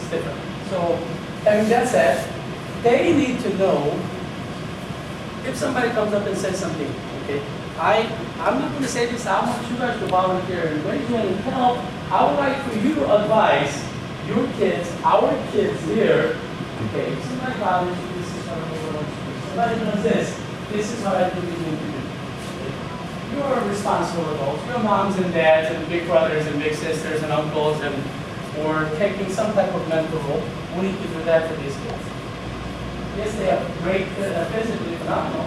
It's different. So, having that said, they need to know if somebody comes up and says something, okay? I'm not going to say this, I want you guys to volunteer and raise your hand and help. I would like for you to advise your kids, our kids here, okay, if somebody bothers you, this is what I'm going to do. Somebody does this is what I think you need to do. Okay? You're responsible adults, your moms and dads and big brothers and big sisters and uncles and or taking some type of mentor role. We need to do that for these kids. Yes, they have great, physically phenomenal,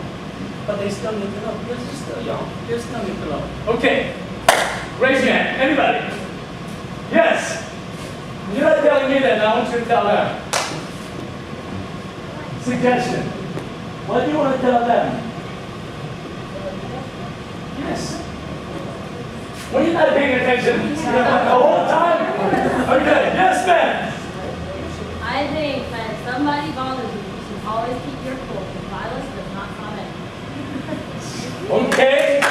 but they still need to know because they're still young. They still need to know. Okay, raise your hand. Anybody? Yes. You're not telling me that. I want you to tell them. Suggestion. What do you want to tell them? Yes. Well, you're not paying attention the whole time. Okay. Yes, ma'am. I think that if somebody bothers you, you should always keep your cool. Violence does not come in. Okay.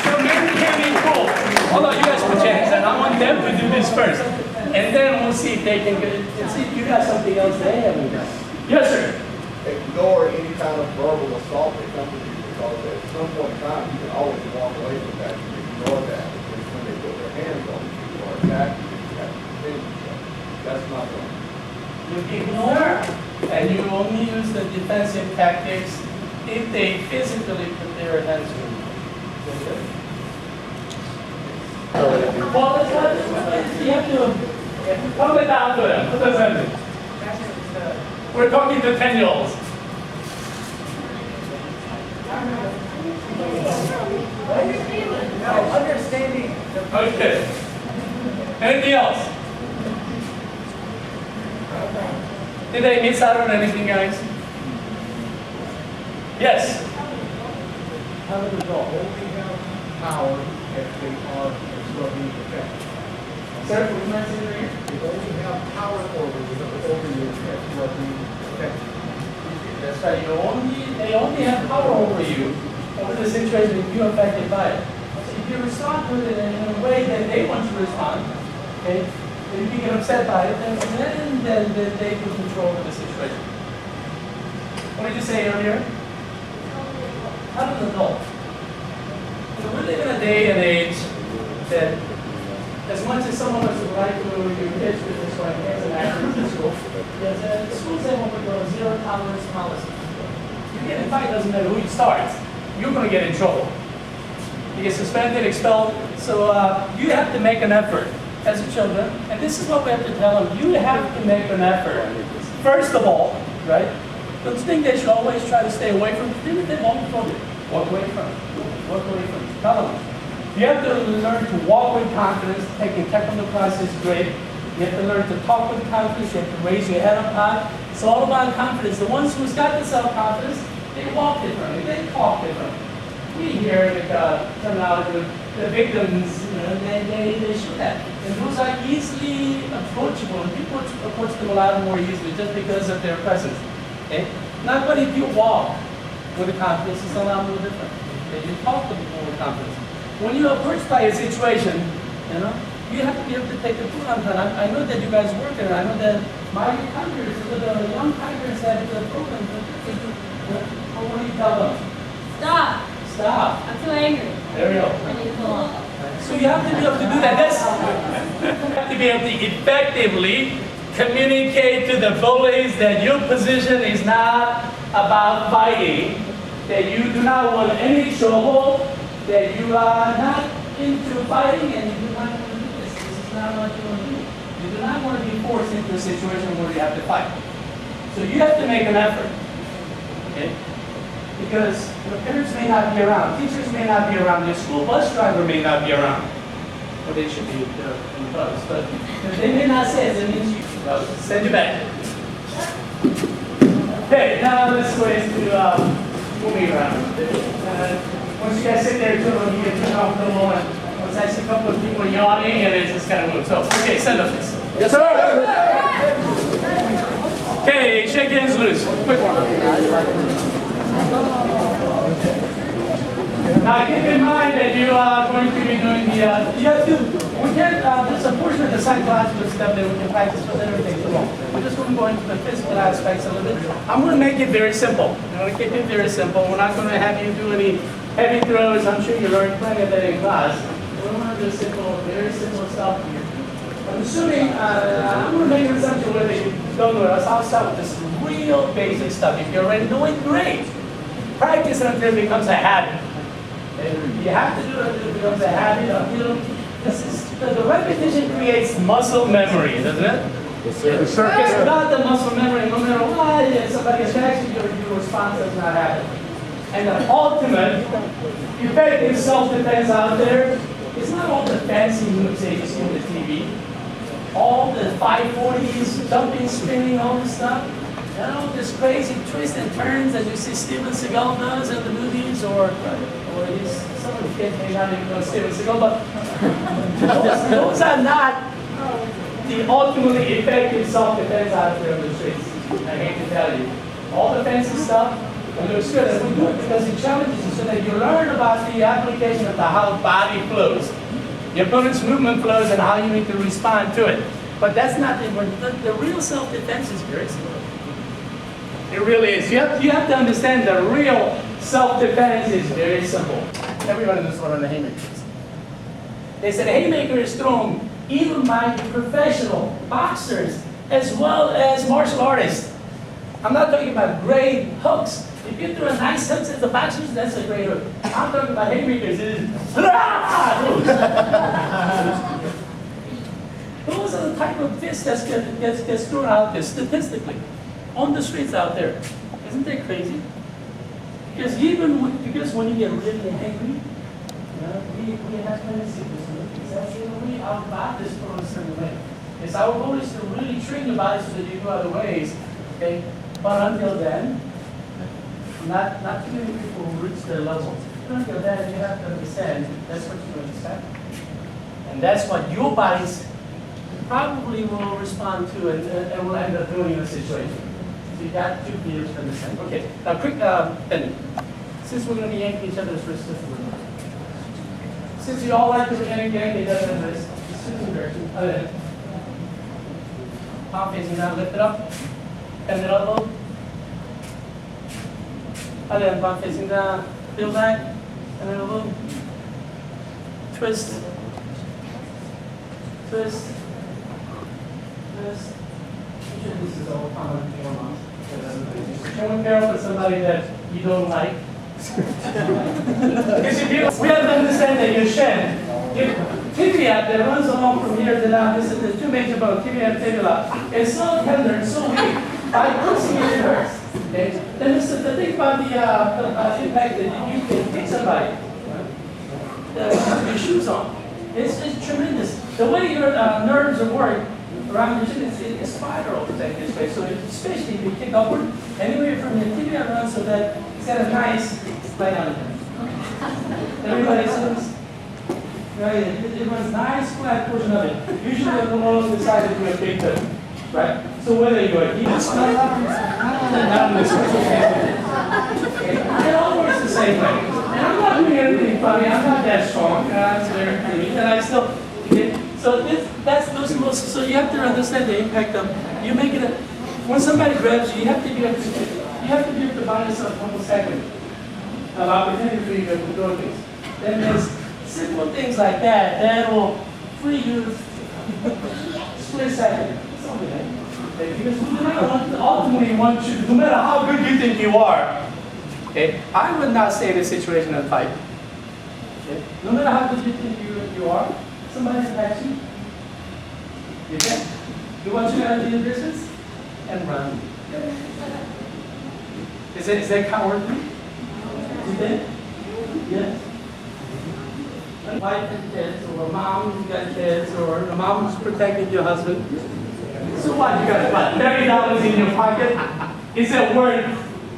So maybe we can be cool. Hold on, you guys put your hands down. I want them to do this first. And then we'll see if they can get it. See if you got something else they haven't done. Yes, sir. Ignore any kind of verbal assault that comes to you because at some point in time you can always walk away from that. You ignore that. Because when they put their hands on you or attack you, you have to defend yourself. That's not going. You ignore and you only use the defensive tactics if they physically put their hands on you. Okay? Well, it's not, you have to calm it down to them. What does that mean? We're talking to 10-year-olds. Understanding. Okay. Anything else? Did I miss out on anything, guys? Yes. How does the only have power if they are obstructing the effect? Sir, would you mind saying that again? They only have power over you if obstructing the effect. That's right. They only have power over you over the situation if you're affected by it. So if you respond to it in a way that they want to respond, okay, if you get upset by it, then they can control the situation. What did you say earlier? How does an adult? We live in a day and age that as much as some of us would like to your kids with this one as an active in school, the schools have what we call a zero tolerance policy. You get in fight, doesn't matter who you start, you're going to get in trouble. You get suspended, expelled. So you have to make an effort as a children, and this is what we have to tell them. You have to make an effort. First of all, right? The thing they should always try to stay away from, even if they won't from it, walk away from it. Walk away from it. Tell them. You have to learn to walk with confidence. Taking technical classes is great. You have to learn to talk with confidence. You have to raise your head up high. It's all about confidence. The ones who's got the self-confidence, they walk differently. They talk differently. We hear the terminology, the victims, they shoot at. And those are easily approachable. And people approach them a lot more easily just because of their presence. Okay? Not but if you walk with confidence, it's a lot more different. Okay? You talk to people with confidence. When you're approached by a situation, you have to be able to take the foot on time. I know that you guys work there. I know that my Congress, the young Congress have the program. What do you tell them? Stop. Stop. I'm too angry. There we go. I need to pull off. So you have to be able to do that. You have to be able to effectively communicate to the bullies that your position is not about fighting, that you do not want any trouble, that you are not into fighting, and you do not want to do this. This is not what you want to do. You do not want to be forced into a situation where you have to fight. So you have to make an effort. Okay? Because your parents may not be around, teachers may not be around, your school bus driver may not be around. Well, they should be in the bus, but if they may not say it, that means you should send you back. Okay, now let's go into moving around. Once you guys sit there, you get too comfortable, and once I see a couple of people yawning, and it just kind of moves. So, okay, send up this. Yes, sir. Okay, shake hands loose. Quick one. Now keep in mind that you are going to be doing the, you have to We can, there's a portion of the psychological stuff that we can practice with everything. Come on. We're just going to go into the physical aspects a little bit. I'm going to make it very simple. I'm going to keep it very simple. We're not going to have you do any heavy throws. I'm sure you learned plenty of that in class. We're going to do simple, very simple stuff here. I'm assuming, I'm going to make an assumption whether you don't know it. I'll start with this real basic stuff. If you're already doing great, practice it until it becomes a habit. And you have to do it until it becomes a habit. Until the repetition creates muscle memory, doesn't it? Yes, sir. Because without the muscle memory, no matter what somebody attacks you, your response does not happen. And the ultimate effective self-defense out there is not all the fancy moves that you see on the TV. All the 540s, jumping, spinning, all this stuff. You know, this crazy twists and turns that you see Steven Seagal does in the movies, or some of the kids may not even know Steven Seagal, but those are not the ultimately effective self-defense out there in the streets. I hate to tell you. All the fancy stuff, it looks good, and we do it because it challenges you so that you learn about the application of how body flows. Your opponent's movement flows and how you need to respond to it. But that's not the real self-defense is very simple. It really is. You have to understand the real self-defense is very simple. Everybody knows what a haymaker is. They said a haymaker is thrown even by professional boxers as well as martial artists. I'm not talking about great hooks. If you throw a nice hook at the boxers, that's a great hook. I'm talking about haymakers. Those are the type of fists that gets thrown out there statistically on the streets out there. Isn't that crazy? Because when you get really angry, we have tendency to that's we outbot this for a certain way. It's our goal is to really train your body so that you go other ways. Okay? But until then, not too many people reach their level. Until then, you have to understand that's what you expect. And that's what your bodies probably will respond to and will end up doing in a situation. So you got to be able to understand. Okay, now quick, Benny. Since we're going to be yanking each other's wrists just a little bit. Since you all like to yank each other's wrists, just in the direction. Palm facing down, lift it up. Bend the elbow. And then palm facing down, feel back, and then a little twist, twist, twist. I'm sure this is all common form. Showing barrel for somebody that you don't like. Because we have to understand that your shin, your tibia that runs along from here to down, there's two major bones, tibia and fibula. It's so tender and so weak. By pushing it hurts. Okay? Then the thing about the impact that you can hit somebody, your shoes on. It's tremendous. The way your nerves are work around your chin is spiral like this way. So especially if you kick upward, anywhere from your tibia around so that it's got a nice lay down here. Everybody sees? Right? It runs nice flat portion of it. Usually along the side of your big toe. Right? So whether you're a east down this way. It all works the same way. And I'm not doing anything funny. I'm not that strong. It's very funny. And I still so you have to understand the impact of you make it when somebody grabs you, you have to be able to buy yourself 1 second of opportunity for you to do things. Then there's simple things like that will free you split second. Because we do not ultimately want you, no matter how good you think you are, okay, I would not stay in a situation and fight. Okay? No matter how good you think you are, somebody attacks you. You can. You want you to have the distance and run. Is that cowardly? You think? Yes. A wife and kids, or a mom who's got kids, or a mom who's protecting your husband. So what? You got what? $30 in your pocket? Is it worth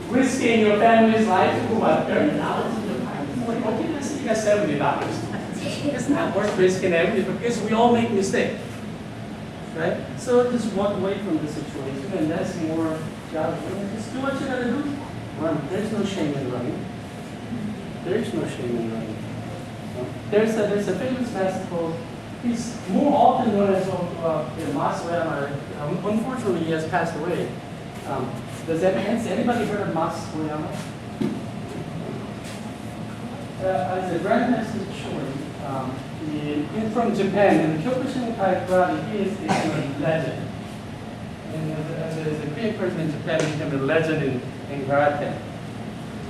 risking your family's life for what? $30 in your pocket? Okay, let's say you got $70. It's not worth risking everything because we all make mistakes. Right? So just walk away from the situation, and that's more job. Just do what you gotta do. Run. There's no shame in running. There's no shame in running. There's a famous basketball He's more often known as Mas Oyama. Unfortunately, he has passed away. Has anybody heard of Mas Oyama? As a grandmaster showing, from Japan, in Kyokushin Karate, he is a legend. And as a great person in Japan, he became a legend in karate.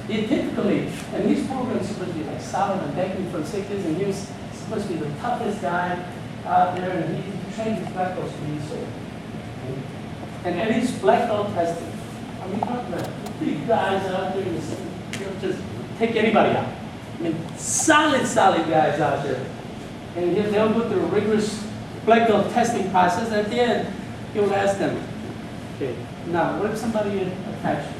He typically, and these programs are supposed to be like solid and technical for 6 years, and he was supposed to be the toughest guy out there, and he trained his black belts to be so. And at least black belt testing. I mean, talking about big guys out there, just take anybody out. I mean, solid guys out there. And they'll go through a rigorous black belt testing process, and at the end, he'll ask them, okay, now, what if somebody attacks you?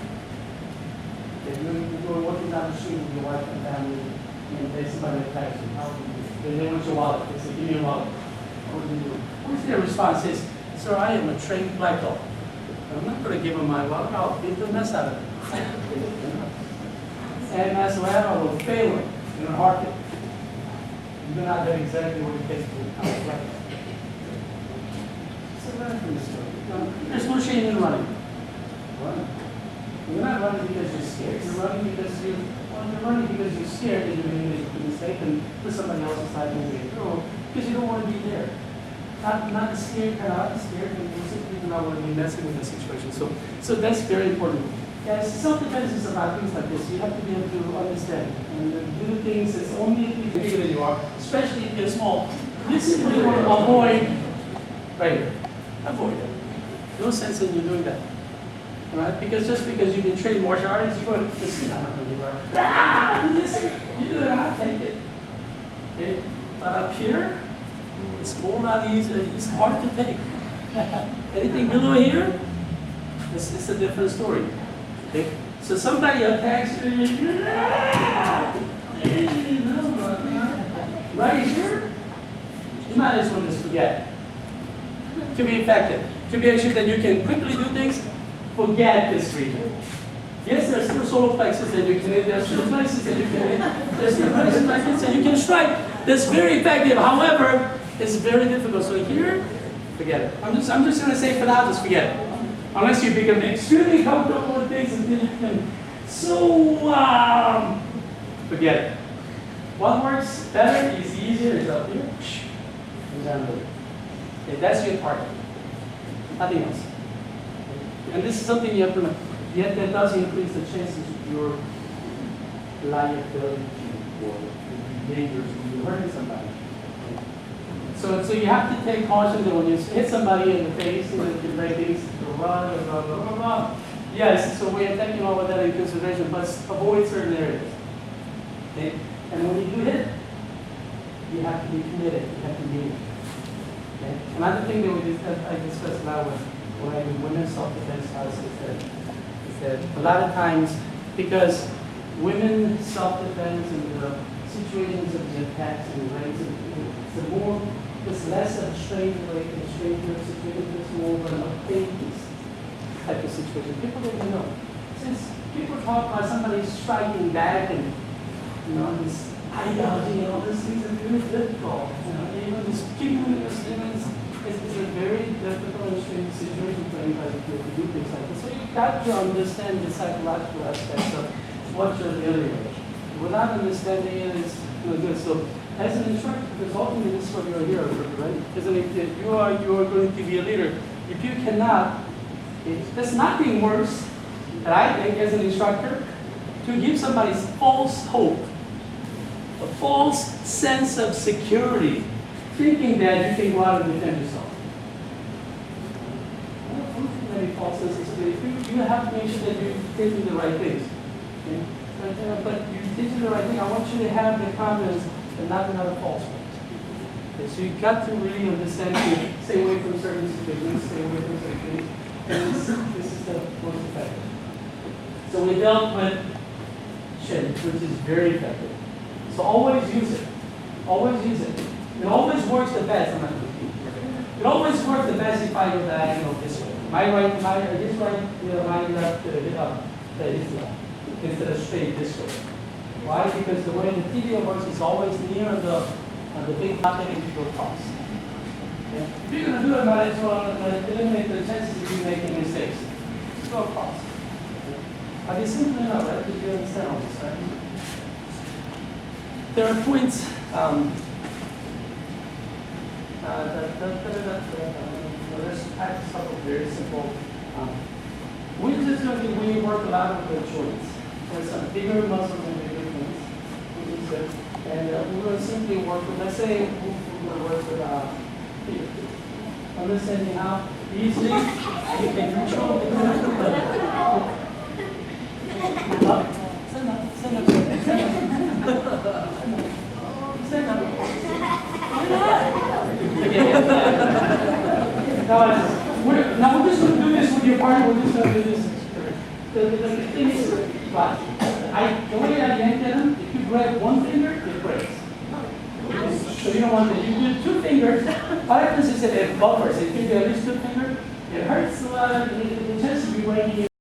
Okay, you're working down the street with your wife and family, and there's somebody attacks you. How would you do? They want your wallet. They say, give me your wallet. What would you do? What's their response is, sir, I am a trained black belt. I'm not going to give him my wallet. I'll beat the mess out of it. And as well, I will fail him in a heartbeat. You do not know exactly what it takes to become a black belt. So learn from this story. There's no shame in running. Run. You're not running because you're scared. You're running because you're scared that you're going to make a mistake and put somebody else's side in the through because you don't want to be there. Not the scared kind of scared, and you simply do not want to be messing with the situation. So that's very important. Guys, self-defense is about things like this. You have to be able to understand and do things that's only bigger than you are, especially if you're small. This is what you want to avoid right here. Avoid it. No sense in you doing that. Right? Because just because you've been trained martial arts, you're going to sit down and you do not take it. Okay? But up here, it's more not easy, it's hard to take. Anything below here, it's a different story. Okay? So somebody attacks you, right here, you might as well just forget. To be effective, to be sure that you can quickly do things, forget this region. Yes, there's still solar plexus that you can hit, there's still places that you can hit, there's still places like this that you can strike. That's very effective. However, it's very difficult. So here, forget it. I'm just going to say for now, just forget it. Unless you become extremely comfortable with things and then you can, forget it. What works better, is easier, is up here. And down there. Okay, that's your target. Nothing else. And this is something you have to know. Yet that does increase the chances of your liability or dangers when you're hurting somebody. So you have to take caution that when you hit somebody in the face and the ladies run and blah, blah, blah, blah. Yes, so we're taking all of that into consideration, but avoid certain areas. Okay? And when you do hit, you have to be committed. You have to be. Okay? Another thing that I discussed a lot when I do women's self-defense classes is that a lot of times, because women's self-defense and the situations of the attacks and raids, it's less of a strange way, a stranger situation, it's more of an acquaintance type of situation. People don't know. Since people talk about somebody striking back and this ideology and all these things are very difficult. Even this people it's a very difficult and strange situation for anybody to do things like this. So you've got to understand the psychological aspects of what you're dealing with. Without understanding it, it's no good. So as an instructor, because ultimately this is what you're here for, right? Isn't it that you are going to be a leader? If you cannot, there's nothing worse that I think as an instructor to give somebody false hope, a false sense of security, thinking that you can go out and defend yourself. I don't think any false sense of security. You have to make sure that you're thinking the right things. Okay? But you're thinking the right thing. I want you to have the confidence and not another false one. Okay, so you've got to really understand to stay away from certain situations, stay away from certain things. And this is the most effective. So we dealt with shin, which is very effective. So always use it. Always use it. It always works the best. I'm not going to keep it. It always works the best if I go diagonal this way. His right, my left, his left. Instead of straight this way. Why? Because the way the tibia works is always near the big pocket and you go across. Okay? If you're gonna do it, might as well eliminate the chances of you making mistakes. It's no cost. Are they simple enough, right? Did you understand all this, right? There are points, let's practice a couple very simple. We just know that we work a lot with the joints. There's some bigger muscles and bigger joints. And we're going to simply work with, let's say, we're going to work with fingertips. Understanding how easily you can control the Stand up. Now we're just going to do this with your partner. We're just going to do this. The thing is, the way I yanked at them, if you grab one finger, it breaks. So you don't want that. You do two fingers. What happens is that it buffers. If you do at least two fingers, it hurts a lot. The chance of you breaking it.